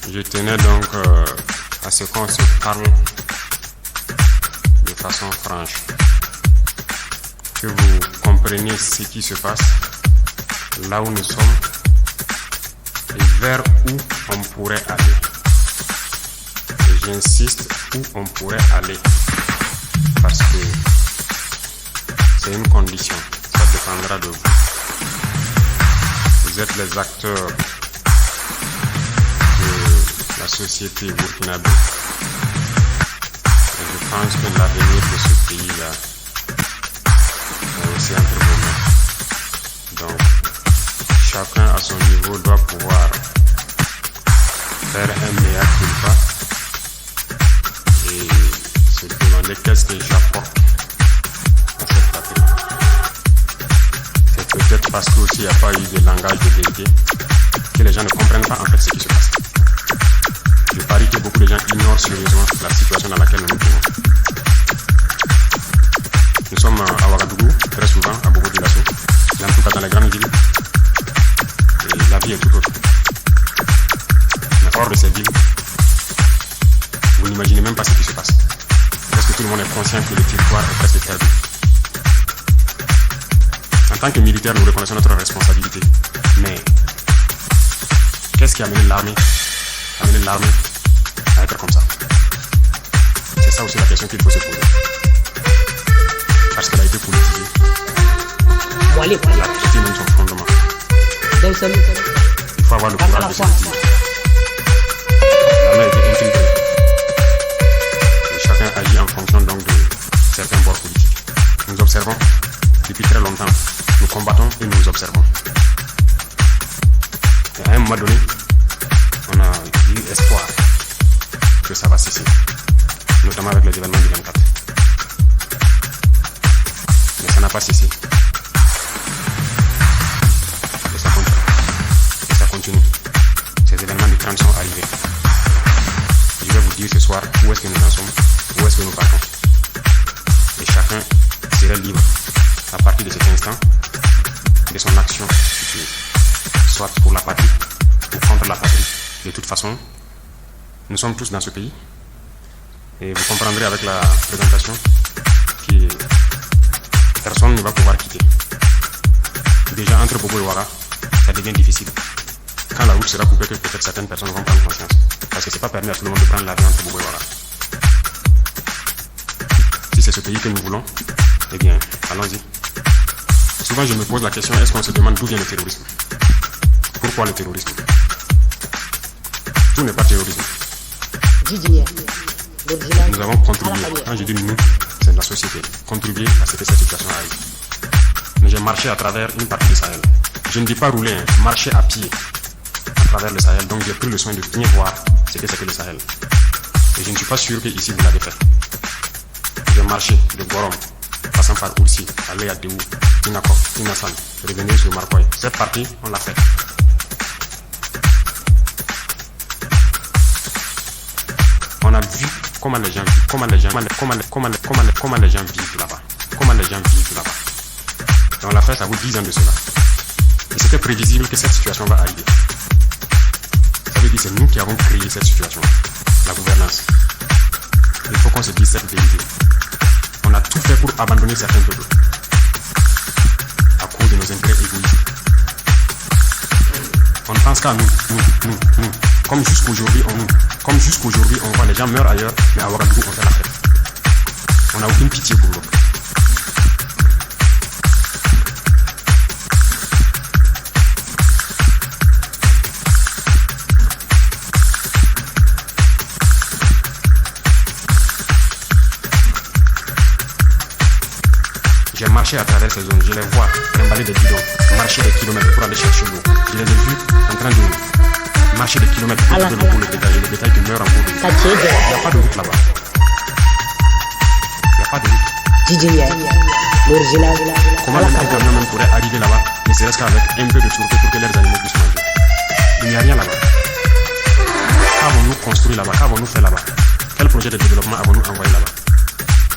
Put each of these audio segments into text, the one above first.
Je tenais donc à ce qu'on se parle de façon franche, que vous compreniez ce qui se passe, là où nous sommes et vers où on pourrait aller. Et j'insiste, où on pourrait aller, parce que c'est une condition, ça dépendra de vous. Vous êtes les acteurs de la société burkinabé. Et je pense que l'avenir de ce pays-là est aussi entre vos mains. Donc, chacun à son niveau doit pouvoir faire un meilleur culpa et se demander qu'est-ce que j'apporte à cette patrie. C'est peut-être parce qu'aussi il n'y a pas eu de langage de vérité que les gens ne comprennent pas en fait ce qui se passe. Je parie que beaucoup de gens ignorent sérieusement la situation dans laquelle nous nous trouvons. Nous sommes à Ouagadougou, très souvent, à Bobo Dioulasso, en tout cas dans les grandes villes. Et la vie est tout autre. Mais hors de ces villes, vous n'imaginez même pas ce qui se passe. Est-ce que tout le monde est conscient que le territoire est presque perdu? En tant que militaire, nous reconnaissons notre responsabilité. Mais qu'est-ce qui a amené l'armée à être comme ça? C'est ça aussi la question qu'il faut se poser. Parce qu'elle a été politisée. Elle a quitté même son fondement. Il faut avoir le courage de se le dire. L'armée a été infiltrée. Et chacun agit en fonction donc de certains bords politiques. Nous observons depuis très longtemps. Nous combattons et nous observons. Et à un moment donné, on a eu espoir que ça va cesser, notamment avec les événements du 24. Mais ça n'a pas cessé. Et ça continue. Et ça continue. Ces événements du 30 sont arrivés. Je vais vous dire ce soir où est-ce que nous en sommes, où est-ce que nous partons. Et chacun serait libre, à partir de cet instant, de son action future, soit pour la patrie ou contre la patrie. De toute façon, nous sommes tous dans ce pays et vous comprendrez avec la présentation que personne ne va pouvoir quitter. Déjà entre Bobo et Ouara, ça devient difficile. Quand la route sera coupée, peut-être certaines personnes vont prendre conscience. Parce que c'est pas permis à tout le monde de prendre l'avion entre Bobo et Ouara. Si c'est ce pays que nous voulons, eh bien, allons-y. Souvent je me pose la question, est-ce qu'on se demande d'où vient le terrorisme? Pourquoi le terrorisme? Tout n'est pas terrorisme. Nous avons contribué, quand je dis nous, c'est la société, contribué à ce que cette situation arrive. Mais j'ai marché à travers une partie du Sahel. Je ne dis pas rouler, marcher à pied à travers le Sahel. Donc j'ai pris le soin de bien voir ce que c'est que le Sahel. Et je ne suis pas sûr que ici vous l'avez fait. J'ai marché de Gorom, passant par Oursi, aller à Déou, Tinako, Tinasan, revenir sur Marcoy. Cette partie, on l'a fait. On a vu comment les gens vivent, comment les gens vivent là-bas. Comment les gens vivent là-bas. Et on l'a fait, ça vaut 10 ans de cela. Et c'était prévisible que cette situation va arriver. Ça veut dire que c'est nous qui avons créé cette situation. La gouvernance. Il faut qu'on se dise cette vérité. On a tout fait pour abandonner certains peuples. À cause de nos intérêts égoïstes. On ne pense qu'à nous. Comme jusqu'aujourd'hui, on voit les gens meurent ailleurs, mais à Ouagadougou, on fait la fête. On n'a aucune pitié pour l'autre. J'ai marché à travers ces zones, je les vois trimballer des bidons, marcher des kilomètres pour aller chercher l'eau. Je les ai vus en train de marcher des kilomètres pour trouver l'eau pour le bétail, et le bétail qui meurt en cours de route. Il n'y a pas de route là-bas. Il n'y a pas de route. Comment un camion même pourrait arriver là-bas, ne serait-ce qu'avec un peu de sûreté pour que leurs animaux puissent manger? Il n'y a rien là-bas. Qu'avons-nous construit là-bas? Qu'avons-nous fait là-bas? Quel projet de développement avons-nous envoyé là-bas?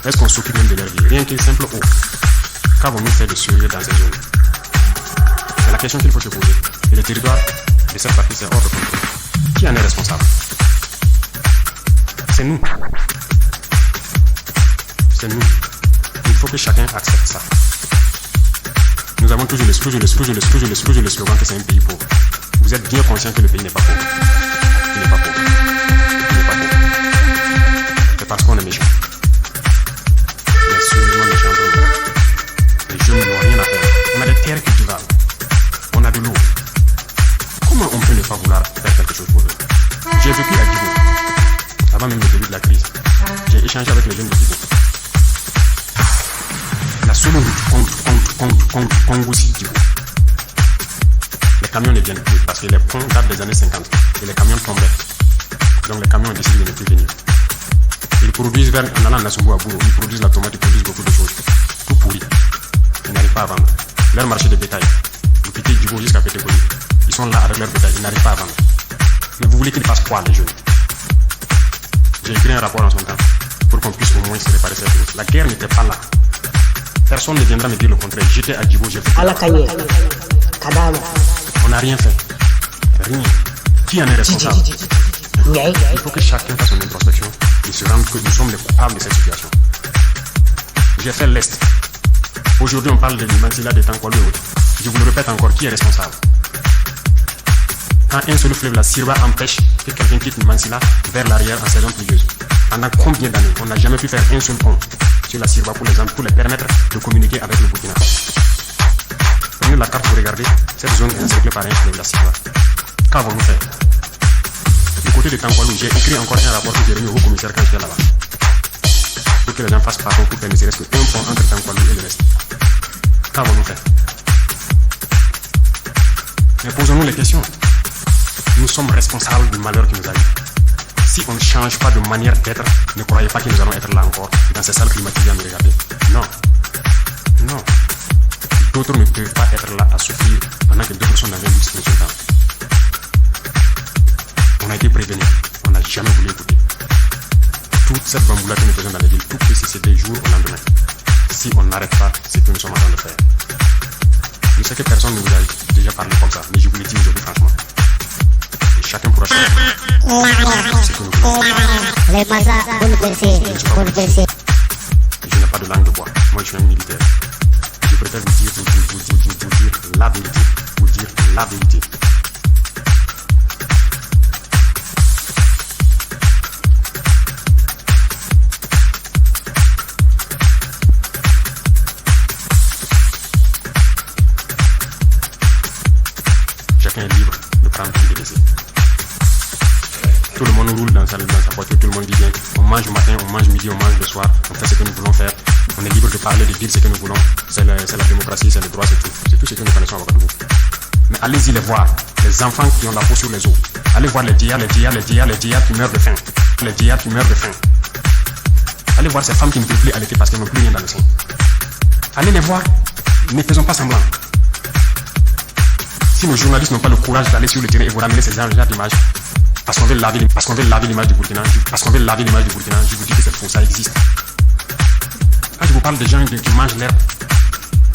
Est-ce qu'on s'occupe même de leur vie? Rien qu'une simple eau. Qu'avons-nous fait de sérieux dans ces zones? C'est la question qu'il faut se poser. Et le territoire de cette partie, c'est hors de contrôle. Qui en est responsable? C'est nous. C'est nous. Il faut que chacun accepte ça. Nous avons toujours le slogan que c'est un pays pauvre. Vous êtes bien conscient que le pays n'est pas pauvre. Il n'est pas pauvre. Il n'est pas pauvre. C'est parce qu'on est méchant. Mais sérieusement méchant pour nous. Les jeunes n'ont rien à faire. On a des terres cultivables. On a de l'eau. Comment on peut ne pas vouloir faire quelque chose pour eux? J'ai vécu à Djibo, avant même le début de la crise. J'ai échangé avec les jeunes de Djibo. La seule route contre Djibo. Les camions ne viennent plus parce que les ponts datent des années 50 et les camions tombaient. Donc les camions ont décidé de ne plus venir. Ils produisent en allant à Nassongo à Bourou, ils produisent la tomate, ils produisent beaucoup de choses. Tout pourri. Ils n'arrivent pas à vendre. Leur marché de bétail, vous quittez Djibo jusqu'à Pétékoli. Ils sont là avec leur bétail, ils n'arrivent pas à vendre. Mais vous voulez qu'ils fassent quoi, les jeunes? J'ai écrit un rapport en son temps pour qu'on puisse au moins se réparer cette chose. La guerre n'était pas là. Personne ne viendra me dire le contraire. J'étais à Djibo, j'ai fait. On n'a rien fait. Rien. Qui en est responsable? Il faut que chacun fasse son introspection et se rende que nous sommes les coupables de cette situation. J'ai fait l'Est. Aujourd'hui, on parle de Mansilla, de Tankwalo et autres. Je vous le répète encore, qui est responsable? Quand un seul fleuve, la Sirva, empêche que quelqu'un quitte Mansilla vers l'arrière en saison pluvieuse. Pendant combien d'années on n'a jamais pu faire un seul pont sur la Sirva pour les permettre de communiquer avec le Burkina? Prenez la carte, vous regardez, cette zone est encerclée par un fleuve, la Sirva. Qu'avons-nous fait? Du côté de Tankwalo, j'ai écrit encore un rapport que j'ai remis au haut-commissaire quand j'étais là-bas. Pour que les gens fassent pardon pour faire ne serait-ce qu'un pont entre Tankwalo et le reste. Qu'avons-nous fait? Mais posons-nous les questions. Nous sommes responsables du malheur qui nous arrive. Si on ne change pas de manière d'être, ne croyez pas que nous allons être là encore, dans ces salles climatisées à nous regarder. Non. Non. D'autres ne peuvent pas être là à souffrir pendant que d'autres sont dans un luxe temps. On a été prévenus. On n'a jamais voulu écouter. Toute cette bamboula que nous faisons dans les villes, tout peut cesser des jours au lendemain. Si on n'arrête pas ce que nous sommes en train de faire. Je sais que personne ne vous a déjà parlé comme ça, mais je vous le dis aujourd'hui franchement. Et chacun pourra choisir ce que nous voulons. Je n'ai pas de langue de bois. Moi, je suis un militaire. Je préfère vous dire la vérité. Vous dire la vérité. Chacun est libre de prendre ou de laisser. Tout le monde roule dans sa voiture, tout le monde dit bien. On mange le matin, on mange midi, on mange le soir, on fait ce que nous voulons faire. On est libre de parler, de dire ce que nous voulons. C'est la démocratie, c'est le droit, c'est tout. C'est tout ce que nous connaissons à Ouagadougou. Mais allez-y les voir, les enfants qui ont la peau sur les os. Allez voir les dias qui meurent de faim. Les dias qui meurent de faim. Allez voir ces femmes qui ne peuvent plus allaiter parce qu'elles n'ont plus rien dans le sein. Allez les voir, ne faisons pas semblant. Si nos journalistes n'ont pas le courage d'aller sur le terrain et vous ramener ces genres d'images, parce qu'on veut laver l'image du Burkina, je vous dis que cette faux, ça existe. Quand je vous parle des gens qui mangent l'herbe,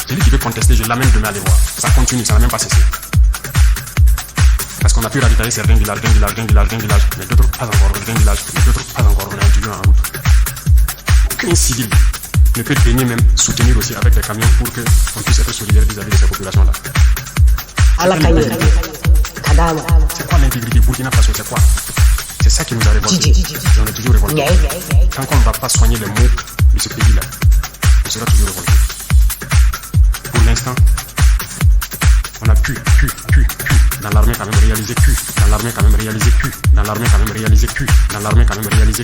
celui qui veut contester, je l'amène demain à les voir. Ça continue, ça n'a même pas cessé. Parce qu'on a pu ravitailler certains villages, mais d'autres pas encore, on est toujours en route. Aucun civil ne peut daigner même soutenir aussi avec des camions pour qu'on puisse être solidaire vis-à-vis de ces populations-là. C'est quoi l'intégrité? Burkina Faso, c'est quoi? C'est ça qui nous a révoltés. On est toujours révoltés. Tant qu'on ne va pas soigner les maux de ce pays-là, on sera toujours révoltés. Pour l'instant, on a pu, dans l'armée quand même réaliser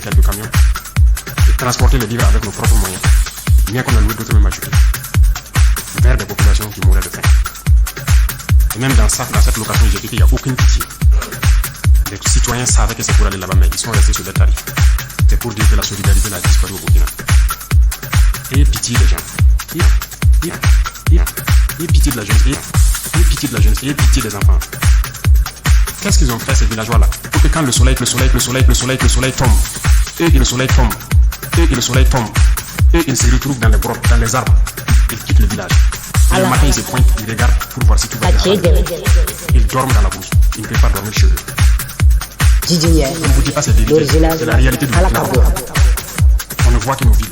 quelques camions et transporter les vivres avec nos propres moyens, bien qu'on a loué d'autres même ajoutés, vers des populations qui mouraient de faim. Et même dans cette location, j'ai dit qu'il n'y a aucune pitié. Les citoyens savaient que c'est pour aller là-bas, mais ils sont restés sur des tarifs. C'est pour dire que la solidarité n'a disparu au Burkina. Ayez pitié des gens. Ayez pitié de la jeunesse. Ayez pitié des enfants. Qu'est-ce qu'ils ont fait ces villageois-là? Pour que quand le soleil tombe, et le soleil tombe, et ils se retrouvent dans les grottes, dans les arbres, ils quittent le village. Et le matin, ils se pointent, ils regardent pour voir si tout va bien. Ils dorment dans la brousse. Ils ne peuvent pas dormir chez eux. Didier. On ne vous dit pas c'est vérité, c'est la réalité de notre land. On ne voit que nos villes.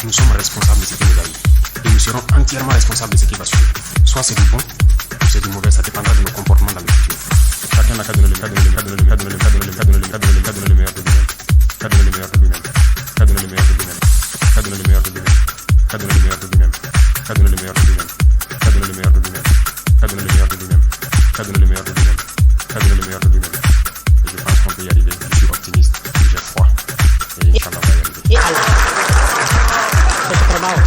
Nous sommes responsables de ce qui nous arrive. Et nous serons entièrement responsables de ce qui va suivre. Soit c'est du bon, ou c'est du mauvais, ça dépendra de nos comportements dans le futur. Chacun n'a qu'à donner le meilleur de lui-même. Qu'à donner le meilleur de lui-même. Qu'à donner le meilleur de lui-même. Qu'à donner le meilleur de lui-même. Qu'à donner le meilleur de lui-même. Qu'à donner le meilleur de lui-même. Qu'à donner le meilleur de lui-même. Qu'à donner le meilleur de lui-même. Qu'à donner le meilleur de lui-même. Qu'à donner le meilleur de lui-même. Qu'à donner le meilleur de lui-même. Et je pense qu'on peut y arriver. Je suis optimiste. J'ai foi. Et Inch'Allah, on va y arriver. Et Allah. C'est trop mal.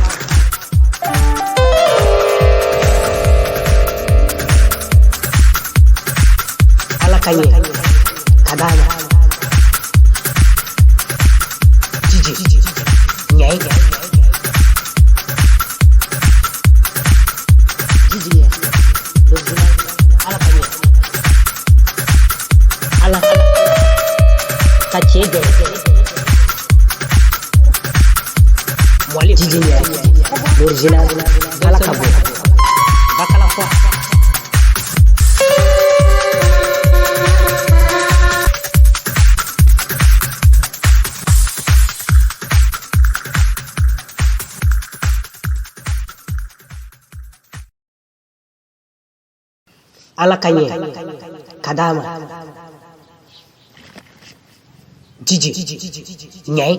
Allah Kanye. Kadana. Gigi. Nyai. Gigi. L'original. Allah Kanye. Allah. Kachede. Gigi. L'original. Allah Kabo. Bakala fois. Allah Kanye. Kadama. Gigi. Nyai.